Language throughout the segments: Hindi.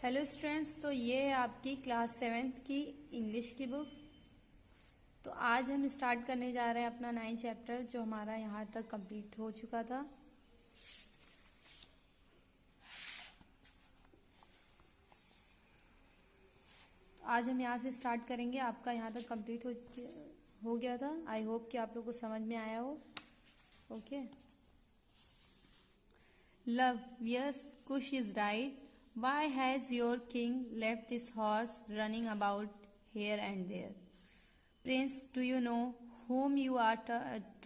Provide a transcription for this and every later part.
हेलो स्टूडेंट्स, तो ये है आपकी क्लास 7th की इंग्लिश की बुक। तो आज हम स्टार्ट करने जा रहे हैं अपना 9 चैप्टर जो हमारा यहाँ तक कंप्लीट हो चुका था। आज हम यहाँ से स्टार्ट करेंगे। आपका यहाँ तक कंप्लीट हो गया था। आई होप कि आप लोग को समझ में आया हो। Okay. Lav, yes, Kush is right. Why has your king left this horse running about here and there? Prince, do you know whom you are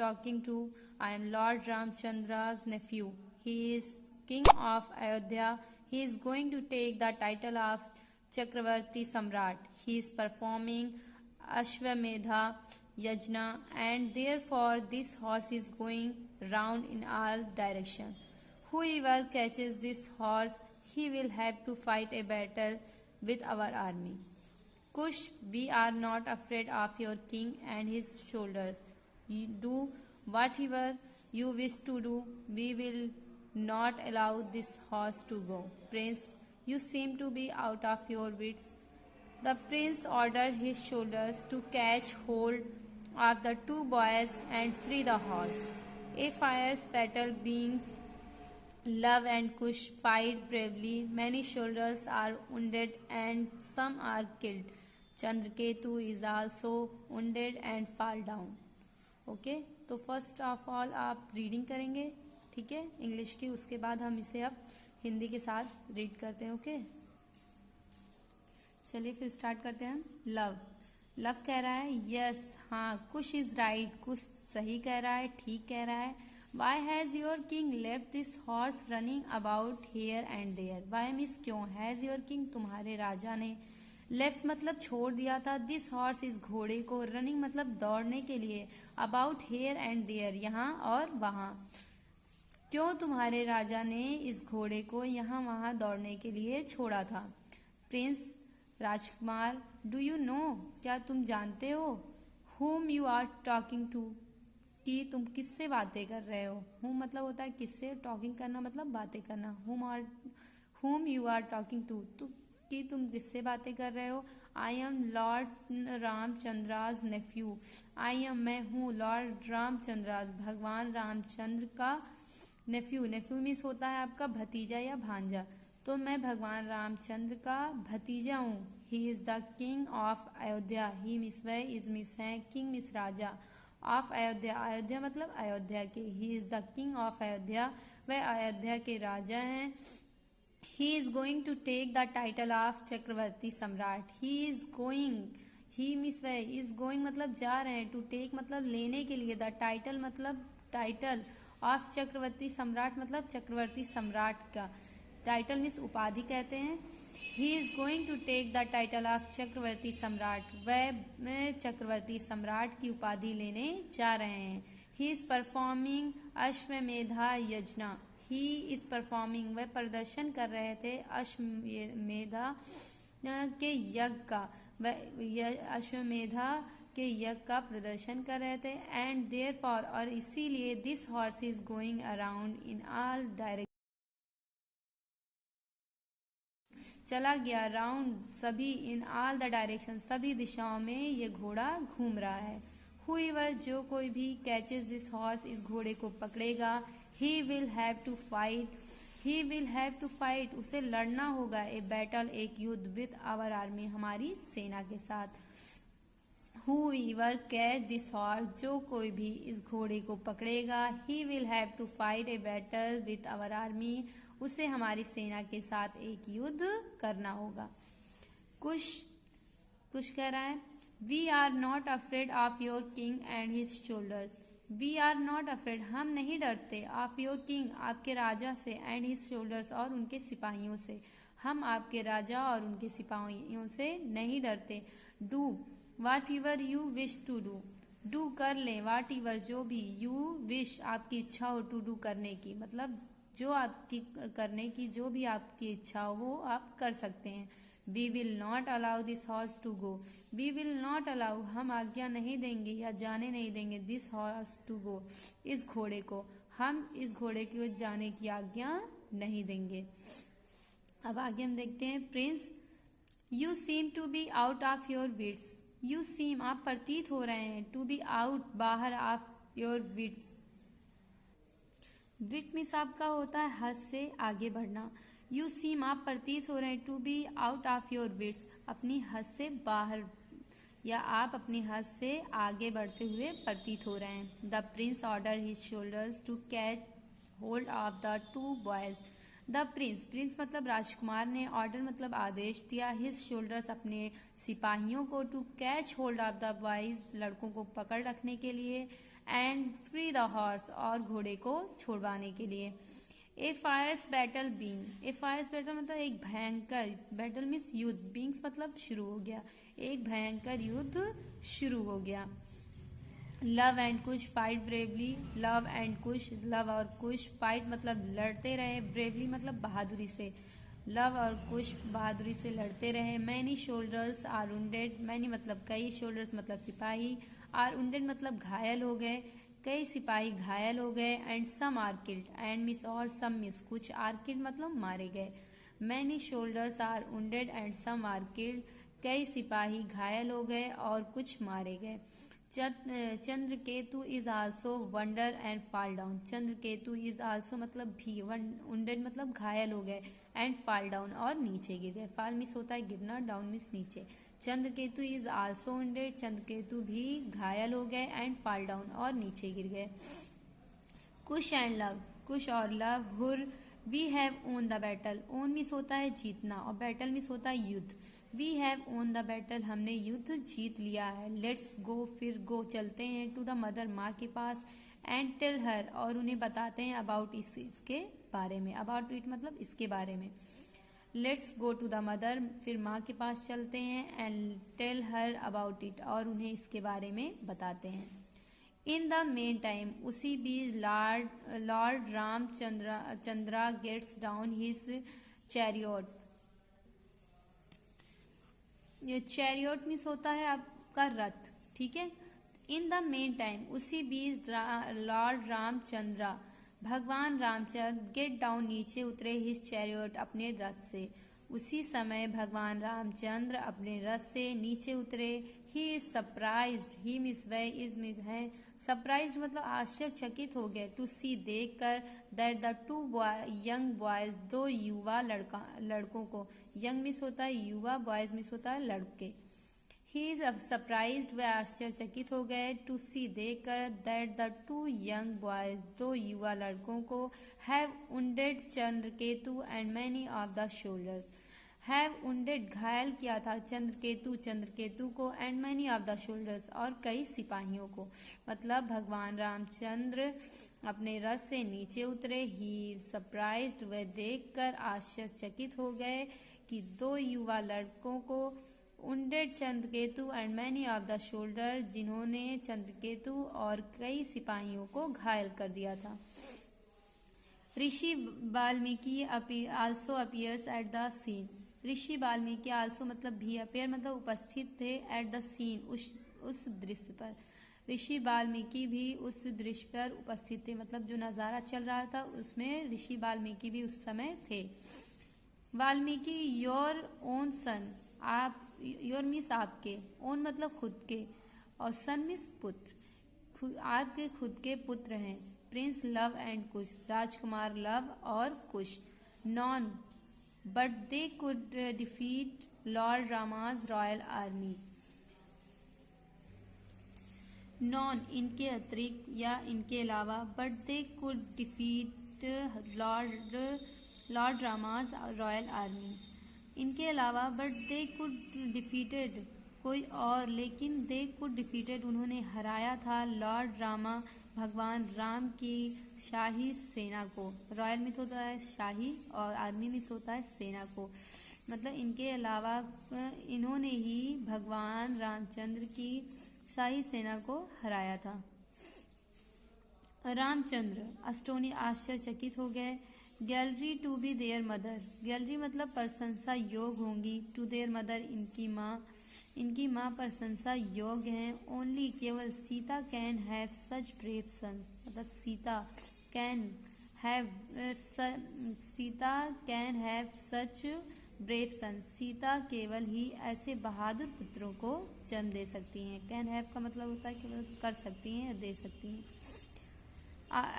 talking to? I am Lord Ramchandra's nephew. He is king of Ayodhya. He is going to take the title of Chakravarti Samrat. He is performing Ashwamedha Yajna, and therefore this horse is going round in all directions. Whoever catches this horse, he will have to fight a battle with our army. Kush, we are not afraid of your king and his shoulders. You do whatever you wish to do. We will not allow this horse to go. Prince, you seem to be out of your wits. The prince ordered his soldiers to catch hold of the two boys and free the horse. A fierce battle begins. Love and Kush fight bravely. Many soldiers are wounded and some are killed. Chandraketu is also wounded and fall down. Okay, तो फर्स्ट ऑफ ऑल आप रीडिंग करेंगे, ठीक है, इंग्लिश की। उसके बाद हम इसे अब हिंदी के साथ रीड करते हैं। ओके, चलिए फिर स्टार्ट करते हैं। लव, लव कह रहा है यस, हाँ। कुश इज राइट, कुश सही कह रहा है, ठीक कह रहा है। Why has your king left this horse running about here and there? Why means क्यों, हैज़ योर किंग तुम्हारे राजा ने, लेफ्ट मतलब छोड़ दिया था, दिस हॉर्स इस घोड़े को, रनिंग मतलब दौड़ने के लिए, अबाउट हेयर एंड देयर यहाँ और वहाँ। क्यों तुम्हारे राजा ने इस घोड़े को यहाँ वहाँ दौड़ने के लिए छोड़ा था? Prince, Rajkumar, do you know, क्या तुम जानते हो? whom you are talking to, कि तुम किससे बातें कर रहे हो। whom मतलब होता है किससे, टॉकिंग करना मतलब बातें करना। whom you are talking to, कि तुम किससे बातें कर रहे हो। I am lord Ramachandra's nephew. I am, मैं हूँ, लॉर्ड रामचंद्राज, भगवान रामचंद्र का नेफ्यू। नेफ्यू मीन्स होता है आपका भतीजा या भांजा। तो मैं भगवान रामचंद्र का भतीजा हूँ। He is the king of Ayodhya. He means वह, इज मिस है, किंग मिस राजा, ऑफ अयोध्या, अयोध्या मतलब अयोध्या के। He is the king of Ayodhya, वह अयोध्या के राजा हैं। He is going to take the title of Chakravarti Samrat. He is going, he means वह, इज़ गोइंग मतलब जा रहे हैं, टू टेक मतलब लेने के लिए, द टाइटल मतलब टाइटल, ऑफ चक्रवर्ती सम्राट मतलब चक्रवर्ती सम्राट का। टाइटल मीन्स उपाधि कहते हैं। He is going to take the title of Chakravarti Samrat, वह चक्रवर्ती सम्राट की उपाधि लेने जा रहे हैं। ही इज़ परफॉर्मिंग अश्वमेधा यज्ञ। ही इज़ परफॉर्मिंग, वह प्रदर्शन कर रहे थे अश्वमेधा के यज्ञ का, वह अश्वमेधा के यज्ञ का प्रदर्शन कर रहे थे। एंड देयरफॉर, और इसीलिए, this horse is going around in all direction, चला गया, राउंड सभी, इन ऑल द डायरेक्शन सभी दिशाओं में ये घोड़ा घूम रहा है। हुईवर जो कोई भी, कैचेस दिस हॉर्स इस घोड़े को पकड़ेगा, he will have to fight, he will have to fight उसे लड़ना होगा, ए बैटल एक युद्ध, विद आवर आर्मी हमारी सेना के साथ। Whoever कैच दिस हॉर्स जो कोई भी इस घोड़े को पकड़ेगा, he will have to fight a battle with our army उसे हमारी सेना के साथ एक युद्ध करना होगा। कुश, कुश कह रहा है we are not afraid of your king and his soldiers. We are not afraid, हम नहीं डरते, ऑफ योर किंग आपके राजा से, एंड हिज शोल्डर्स और उनके सिपाहियों से, हम आपके राजा और उनके सिपाहियों से नहीं डरते। Do whatever you wish to do, do कर लें, वाट एवर जो भी, यू विश आपकी इच्छा हो, टू डू करने की मतलब जो आपकी करने की जो भी आपकी इच्छा हो वो आप कर सकते हैं। We will not allow this horse to go, we will not allow हम आज्ञा नहीं देंगे या जाने नहीं देंगे, दिस हॉर्स टू गो इस घोड़े को, हम इस घोड़े को जाने की आज्ञा नहीं देंगे। अब आगे हम देखते हैं prince. You seem to be out of your wits. You seem आप प्रतीत हो रहे हैं, टू बी आउट बाहर, of your wits. Wit means आपका होता है हद से आगे बढ़ना। यू सीम आप प्रतीत हो रहे हैं, to be out of your wits अपनी हद से बाहर, या आप अपनी हद से आगे बढ़ते हुए प्रतीत हो रहे हैं। The prince order his soldiers to catch hold of the two boys. The prince, prince मतलब राजकुमार ने, ऑर्डर मतलब आदेश दिया, हिज शोल्डर्स अपने सिपाहियों को, to catch hold of the boys लड़कों को पकड़ रखने के लिए, एंड फ्री द हॉर्स और घोड़े को छुड़वाने के लिए। A fierce battle been, a fierce battle मतलब एक भयंकर, बैटल मीन्स युद्ध, बींग्स मतलब शुरू हो गया, एक भयंकर युद्ध शुरू हो गया। Love and Kush fight bravely, love and Kush, love और कुश, फाइट मतलब लड़ते रहे, ब्रेवली मतलब बहादुरी से, लव और कुश बहादुरी से लड़ते रहे। Many soldiers are wounded, many मतलब कई, शोल्डर्स मतलब सिपाही, आर वुंडेड मतलब घायल हो गए, कई सिपाही घायल हो गए। And some are killed, and मिस और सम मिस, कुछ आर किल्ड मतलब मारे गए। Many soldiers are wounded and some are killed, कई सिपाही घायल हो गए और कुछ मारे गए। Chandraketu is also wonder and fall down, Chandraketu is also मतलब भी, वंडेड मतलब घायल हो गए, एंड फॉल डाउन और नीचे गिर गए। फॉल मिस होता है गिरना, डाउन मिस नीचे। Chandraketu is also wounded, Chandraketu भी घायल हो गए, एंड फॉल डाउन और नीचे गिर गए। कुश एंड लव, कुश और Lav. Hurrah, we have won the battle, won मिस होता है जीतना और बैटल मिस होता है युद्ध। We have won the battle हमने युद्ध जीत लिया है। लेट्स गो, फिर गो चलते हैं, टू द मदर माँ के पास, एंड टेल हर और उन्हें बताते हैं अबाउट इसके बारे में, अबाउट इट मतलब इसके बारे में। Let's go to the mother, फिर माँ के पास चलते हैं, and tell her about it और उन्हें इसके बारे में बताते हैं। इन द मेन टाइम, उसी बीच lord Ramachandra gets down his chariot. ये चैरियट मीन्स होता है आपका रथ, ठीक है। इन द मेन टाइम, उसी बीच लॉर्ड रामचंद्रा भगवान रामचंद्र गेट डाउन नीचे उतरे हिज चैरियट अपने रथ से। उसी समय भगवान रामचंद्र अपने रथ से नीचे उतरे। He is surprised, he means वह, इज मिस है, सरप्राइज्ड मतलब आश्चर्यचकित हो गए, टू सी देखकर, that the two young boys दो युवा लड़कों को, यंग मिस होता है युवा, बॉयज मिस होता है लड़के। ही इज सरप्राइज्ड वह आश्चर्यचकित हो गए, टू सी देखकर, that the two young boys दो युवा लड़कों को, have wounded Chandraketu and many of the shoulders, have wounded घायल किया था चंद्रकेतु को, and many of the shoulders और कई सिपाहियों को। मतलब भगवान रामचंद्र अपने रथ से नीचे उतरे। ही सरप्राइज्ड वह देखकर आश्चर्यचकित हो गए कि दो युवा लड़कों को, wounded Chandraketu and many of the shoulder, जिन्होंने चंद्रकेतु और कई सिपाहियों को घायल कर दिया था। Rishi Valmiki also appears at the scene, Rishi Valmiki also मतलब भी, अपीयर मतलब उपस्थित थे, एट द सीन उस दृश्य पर। ऋषि वाल्मीकि भी उस दृश्य पर उपस्थित थे, मतलब जो नज़ारा चल रहा था उसमें ऋषि वाल्मीकि भी उस समय थे। वाल्मीकि योर ओन सन, आप, योर मीन्स आपके, ओन मतलब खुद के, और सन मीन्स पुत्र, आपके खुद के पुत्र हैं। प्रिंस लव एंड कुश, राजकुमार लव और Kush. None but they could defeat lord Rama's royal army, none इनके अतिरिक्त या इनके अलावा, but they could defeat lord Rama's royal army, इनके अलावा, बट दे कुड डिफीटेड कोई और, लेकिन दे कुड डिफीटेड उन्होंने हराया था, लॉर्ड रामा भगवान राम की शाही सेना को। रॉयल मिथ होता है शाही और आर्मी मिथ होता है सेना को, मतलब इनके अलावा इन्होंने ही भगवान रामचंद्र की शाही सेना को हराया था। रामचंद्र अष्टोनी आश्चर्यचकित हो गए। Gallery to be there mother, gallery मतलब प्रशंसा योग होंगी, टू देयर मदर इनकी माँ प्रशंसा योग्य हैं। ओनली केवल Sita can have such brave sons, मतलब Sita can have Sita can have such brave son. Sita केवल ही ऐसे बहादुर पुत्रों को जन्म दे सकती हैं। कैन हैव का मतलब होता है कि कर सकती हैं या दे सकती हैं।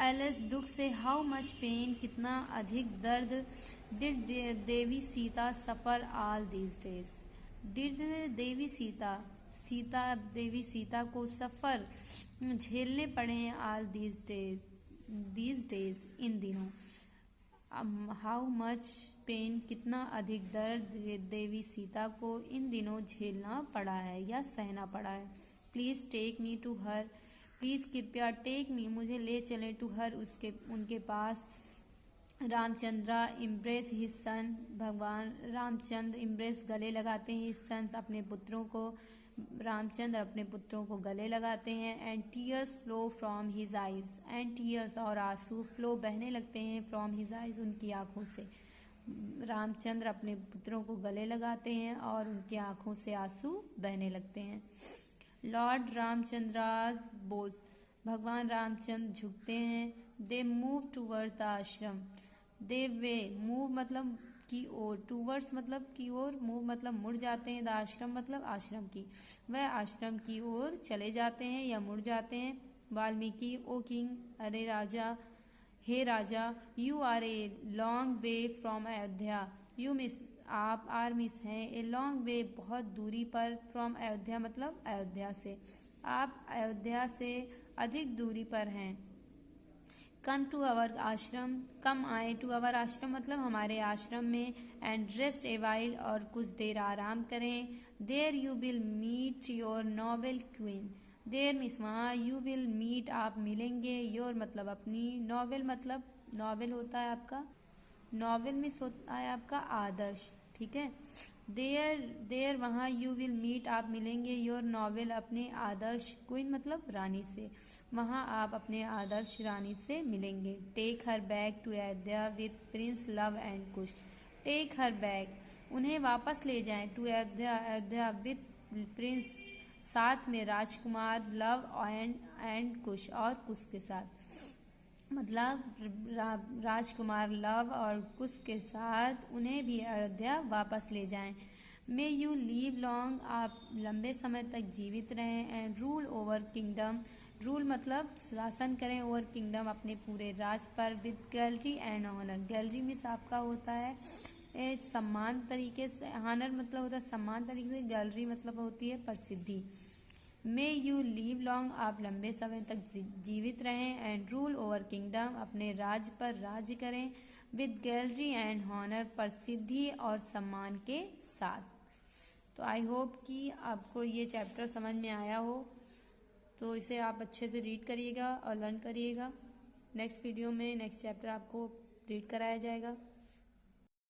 एलिस दुख से हाउ मच पेन कितना अधिक दर्द did Devi Sita suffer all these days. Did Devi Sita Devi Sita को सफ़र झेलने पड़े हैं ऑल दीज डेज इन दिनों। हाउ मच पेन कितना अधिक दर्द देवी सीता को इन दिनों झेलना पड़ा है या सहना पड़ा है। Please take me to her. Please कृपया टेक मी मुझे ले चलें टू हर उनके पास। Ramachandra impress his son. भगवान रामचंद्र इम्प्रेस गले लगाते हैं हिज सन्स अपने पुत्रों को। रामचंद्र अपने पुत्रों को गले लगाते हैं। And tears flow from his eyes. And tears और आंसू फ्लो बहने लगते हैं फ्रॉम हिज आइज उनकी आंखों से। रामचंद्र अपने पुत्रों को गले लगाते हैं और उनकी आंखों से आंसू बहने लगते हैं। लॉर्ड रामचंद्रास बोझ। भगवान रामचंद्र झुकते हैं। दे मूव टूवर्ड्स द आश्रम। दे वे मूव मतलब की ओर, टूवर्ड्स मतलब की ओर, मूव मतलब मुड़ जाते हैं, द आश्रम मतलब आश्रम की। वह आश्रम की ओर चले जाते हैं या मुड़ जाते हैं। वाल्मीकि ओ किंग अरे राजा हे राजा you are a long way from Ayodhya. You means आप आर मिस हैं ए लॉन्ग वे बहुत दूरी पर फ्रॉम अयोध्या मतलब अयोध्या से। आप अयोध्या से अधिक दूरी पर हैं। कम टू अवर आश्रम कम आए टू अवर आश्रम मतलब हमारे आश्रम में। एंड रेस्ट ए वाइल और कुछ देर आराम करें। There you will meet your noble queen. There means वहाँ, यू विल मीट आप मिलेंगे, योर मतलब अपनी, नोवेल मतलब नॉवेल होता है आपका, नॉवेल मीन्स होता है आपका आदर्श, ठीक है। देयर वहाँ, यू विल मीट आप मिलेंगे, योर नॉवेल अपने आदर्श, क्वीन मतलब रानी से, वहाँ आप अपने आदर्श रानी से मिलेंगे। Take her back to Ayodhya with prince Lav and Kush. Take her back उन्हें वापस ले जाएं, टू अयोध्या विथ प्रिंस साथ में राजकुमार, लव एंड कुश और कुश के साथ, मतलब राजकुमार लव और कुश के साथ उन्हें भी अयोध्या वापस ले जाएं। मे यू लीव लॉन्ग आप लंबे समय तक जीवित रहें। And rule over kingdom rule मतलब शासन करें, ओवर किंगडम अपने पूरे राज पर, with gallery and honour. Gallery means आपका होता है सम्मान तरीके से, ऑनर मतलब होता है सम्मान तरीके से, गैलरी मतलब होती है प्रसिद्धि। मे यू लीव लॉन्ग आप लंबे समय तक जीवित रहें। एंड रूल ओवर किंगडम अपने राज्य पर राज्य करें, विद गैलरी एंड हॉनर प्रसिद्धि और सम्मान के साथ। तो आई होप कि आपको ये चैप्टर समझ में आया हो, तो इसे आप अच्छे से रीड करिएगा और लर्न करिएगा। नेक्स्ट वीडियो में नेक्स्ट चैप्टर आपको रीड कराया जाएगा।